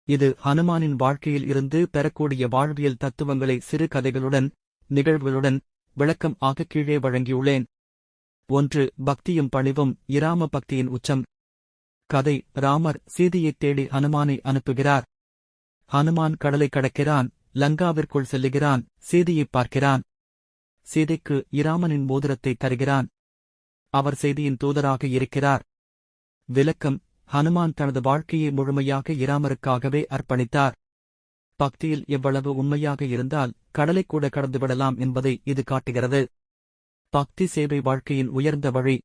இது ஹனுமானின் வாழ்க்கையில் இருந்து பெறக்கூடிய வாழ்வியல் தத்துவங்களை சிறு கதைகளுடன் நிகழ்வுகளுடன் விளக்கம் ஆக கீழே வழங்கியுள்ளேன். 1. பக்தியும் பணிவும் இராம பக்தியின் உச்சம். கதை: ராமர் சீதையைத் தேடி ஹனுமானை அனுப்புகிறார். ஹனுமான் கடலை கடக்கிறான், லங்காவிற்குள் செல்லுகிறான், சீதையைப் பார்க்கிறான். சீதைக்கு இராமனின் மோதிரத்தை தருகிறான். அவர் செய்தியின் தூதராக இருக்கிறார். விளக்கம்: ஹனுமான் தனது வாழ்க்கையை முழுமையாக இராமருக்காகவே அர்ப்பணித்தார். பக்தியில் எவ்வளவு உண்மையாக இருந்தால் கடலைக்கூட கடந்துவிடலாம் என்பதை இது காட்டுகிறது. பக்தி சேவை வாழ்க்கையின் உயர்ந்த வழி.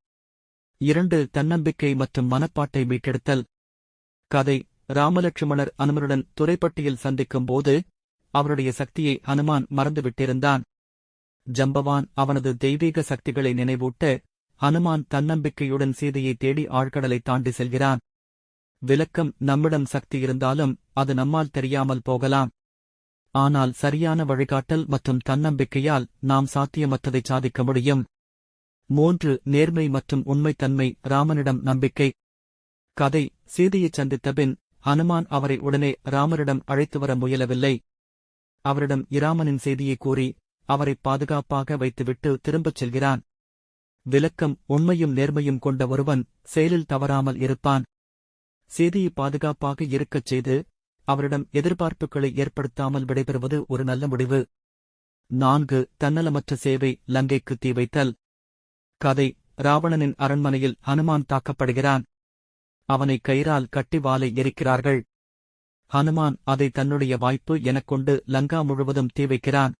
2. தன்னம்பிக்கை மற்றும் மனப்பாட்டை மீட்டெடுத்தல். கதை: ராமலட்சுமணர் அனுமனுடன் துறைப்பட்டியில் சந்திக்கும் போது அவருடைய சக்தியை ஹனுமான் மறந்துவிட்டிருந்தான். ஜம்பவான் அவனது தெய்வீக சக்திகளை நினைவூட்ட ஹனுமான் தன்னம்பிக்கையுடன் சீதையை தேடி ஆழ்கடலை தாண்டி செல்கிறான். விளக்கம்: நம்மிடம் சக்தி இருந்தாலும் அது நம்மால் தெரியாமல் போகலாம். ஆனால் சரியான வழிகாட்டல் மற்றும் தன்னம்பிக்கையால் நாம் சாத்தியமற்றதை சாதிக்க முடியும். 3. நேர்மை மற்றும் உண்மைத்தன்மை ராமனிடம் நம்பிக்கை. கதை: சீதையைச் சந்தித்தபின் ஹனுமான் அவரை உடனே ராமரிடம் அழைத்து வர முயலவில்லை. அவரிடம் இராமனின் செய்தியை கூறி அவரை பாதுகாப்பாக வைத்துவிட்டு திரும்பச் செல்கிறான். விளக்கம்: உண்மையும் நேர்மையும் கொண்ட ஒருவன் செயலில் தவறாமல் இருப்பான். சீதையை பாதுகாப்பாக இருக்கச் செய்து அவரிடம் எதிர்பார்ப்புகளை ஏற்படுத்தாமல் விடைபெறுவது ஒரு நல்ல முடிவு. 4. தன்னலமற்ற சேவை லங்கைக்கு தீ வைத்தல். கதை: ராவணனின் அரண்மனையில் ஹனுமான் தாக்கப்படுகிறான். அவனை கயிறால் கட்டி வாலை எரிக்கிறார்கள். ஹனுமான் அதை தன்னுடைய வாய்ப்பு எனக் கொண்டு லங்கா முழுவதும் தீ வைக்கிறான்.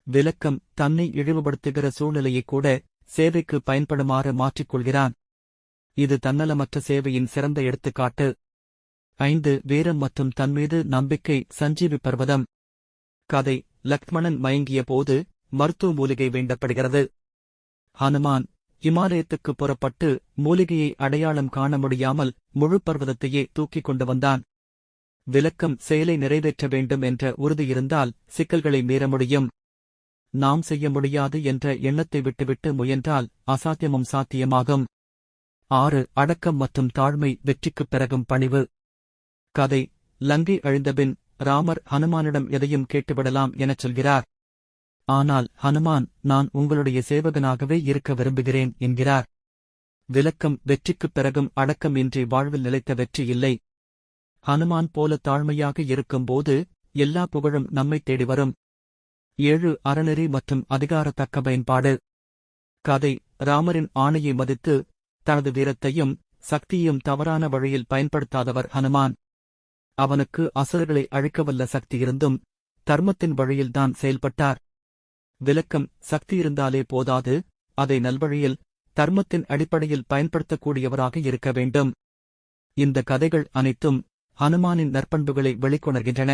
விளக்கம்: தன்னை இழிவுபடுத்துகிற சூழ்நிலையைக் கூட சேவைக்கு பயன்படுமாறு மாற்றிக்கொள்கிறான். இது தன்னலமற்ற சேவையின் சிறந்த எடுத்துக்காட்டு. 5. வீரம் மற்றும் தன்மீது நம்பிக்கை சஞ்சீவி பர்வதம். கதை: லக்ஷ்மணன் மயங்கிய போது மருத்துவ மூலிகை வேண்டப்படுகிறது. ஹனுமான் இமாலயத்துக்கு புறப்பட்டு மூலிகையை அடையாளம் காண முடியாமல் முழு பர்வதத்தையே தூக்கிக் கொண்டு வந்தான். விளக்கம்: செயலை நிறைவேற்ற வேண்டும் என்ற உறுதி இருந்தால் சிக்கல்களை மீற முடியும். நாம் செய்ய முடியாது என்ற எண்ணத்தை விட்டுவிட்டு முயன்றால் அசாத்தியமும் சாத்தியமாகும். 6. அடக்கம் மற்றும் தாழ்மை வெற்றிக்குப் பிறகும் பணிவு. கதை: லங்கை அழிந்தபின் ராமர் ஹனுமானிடம் எதையும் கேட்டுவிடலாம் எனச் சொல்கிறார். ஆனால் ஹனுமான் நான் உங்களுடைய சேவகனாகவே இருக்க விரும்புகிறேன் என்கிறார். விளக்கம்: வெற்றிக்குப் பிறகும் அடக்கம் இன்றி வாழ்வில் நிலைத்த வெற்றி இல்லை. ஹனுமான் போல தாழ்மையாக இருக்கும்போது எல்லா புகழும் நம்மை தேடி வரும். 7. அறநெறி மற்றும் அதிகார தக்க பயன்பாடு. கதை: ராமரின் ஆணையை மதித்து தனது வீரத்தையும் சக்தியையும் தவறான வழியில் பயன்படுத்தாதவர் ஹனுமான். அவனுக்கு அசுரர்களை அழிக்கவல்ல சக்தி இருந்தும் தர்மத்தின் வழியில்தான் செயல்பட்டார். விளக்கம்: சக்தி இருந்தாலே போதாது, அதை நல்வழியில் தர்மத்தின் அடிப்படையில் பயன்படுத்தக்கூடியவராக இருக்க வேண்டும். இந்த கதைகள் அனைத்தும் ஹனுமானின் நற்பண்புகளை வெளிக்கொணர்கின்றன.